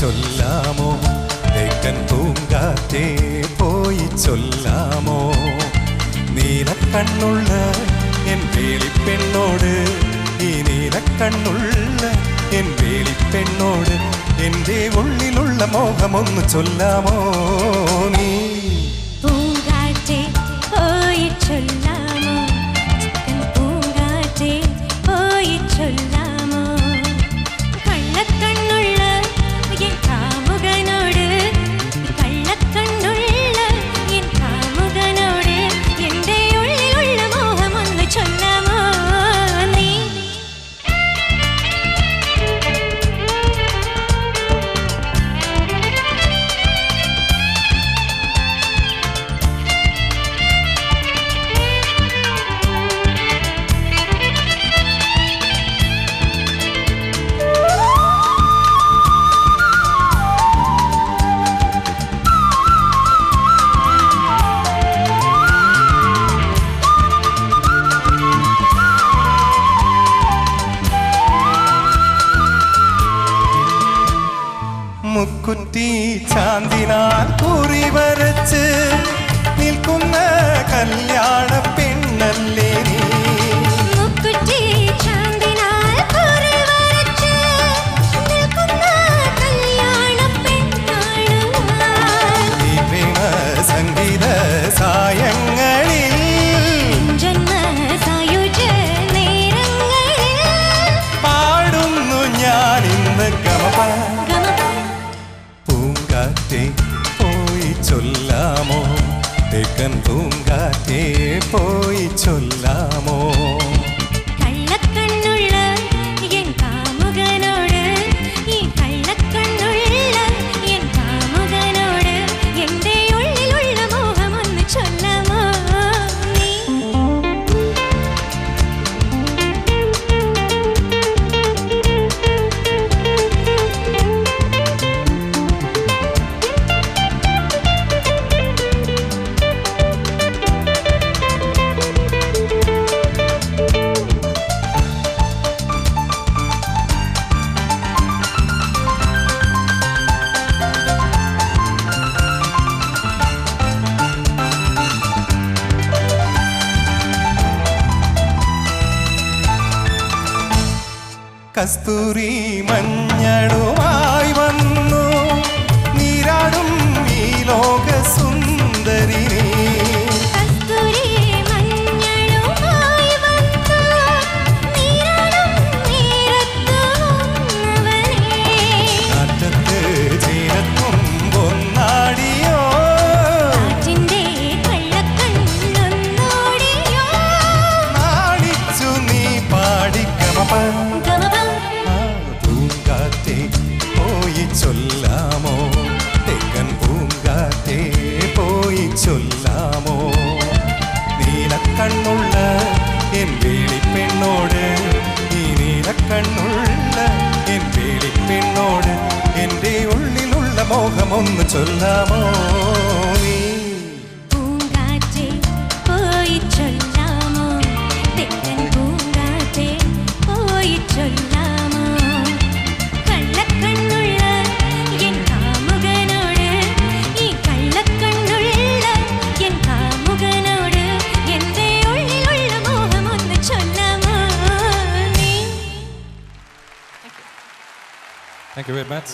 ചൊല്ലാമോ തേക്കൻ പൂങ്കാറ്റേ പോയി ചൊല്ലാമോ നീലക്കണ്ണുള്ള എൻ വേളിപ്പെണ്ണോട് ഈ നീലക്കണ്ണുള്ള എൻ വേളിപ്പെണ്ണോട് എൻ്റെ ഉള്ളിലുള്ള മോഹമൊന്ന് ചൊല്ലാമോ നീ പൂങ്കാറ്റേ പോയി ചൊല്ലാമോ പൂങ്കാറ്റേ പോയി ചൊല്ലാമോ കള്ളക്കണ്ണുള്ള എൻ കാമുകനോട് കള്ളക്കണ്ണുള്ള എൻ കാമുകനോട് എൻ്റെ ഉള്ളിലുള്ള മോഹമൊന്ന് ചൊല്ലാമോ നീ മുക്കുറ്റി ചാന്തിനാൽ കുറി വരച്ച് നിൽക്കുന്ന കല്യാണ പെണ്ണല്ലേ നീ മുക്കുറ്റി ചാന്തിനാൽ കുറി വരച്ച് നിൽക്കുന്ന കല്യാണ പെണ്ണാണ് ഈ പ്രേമ സംഗീത സായങ്ങളിൽ ജന്മ സായുജ നേരങ്ങളിൽ പാടുന്നു ഞാൻ ഇന്ന് ഗമപ പൂങ്കാറ്റേ പോയി ചൊല്ലാമോ തേക്കൻ പൂങ്കാറ്റേ പോയി ചൊല്ലാമോ കള്ളക്കണ്ണുള്ള എൻ കാമുകനോട് ഈ കള്ളക്കണ്ണുള്ള എൻ കാമുകനോട് എൻ്റെ ഉള്ളിലുള്ള മോഹമൊന്ന് ചൊല്ലാമോ നീ കസ്തൂരി മഞ്ഞളുമായി വന്നു നീരാടും ഈ ലോക സുന്ദരി കസ്തൂരി മഞ്ഞളുമായി വന്നു നീരാടും നീരത്തു വന്നവനേ നാറ്റത്ത് ചേരത്തും പൊന്നാടിയോ കാറ്റിൻ്റെ കള്ളക്കണ്ണൊന്നോടിയോ നാണിച്ചു നീ പാടിക്കമപ പൂങ്കാറ്റേ പോയി ചൊല്ലാമോ തെക്കൻ പൂങ്കാറ്റേ പോയി ചൊല്ലാമോ നീലക്കണ്ണുള്ള എൻ വേളിപ്പെണ്ണോട് ഈ നീലക്കണ്ണുള്ള എൻ വേളിപ്പെണ്ണോട് എൻ്റെ ഉള്ളിലുള്ള മോഹമൊന്ന് ചൊല്ലാമോ നീ പൂങ്കാറ്റേ പോയി ചൊല്ലാമോ തെക്കൻ പൂങ്കാറ്റേ പോയി ചൊല്ലാമോ കള്ളക്കണ്ണുള്ള എൻ കാമുകനോട് ഈ കള്ളക്കണ്ണുള്ള എൻ കാമുകനോട് എൻ്റെ ഉള്ളിലുള്ള മോഹമൊന്ന് ചൊല്ലാമോ നീ Thank you very much.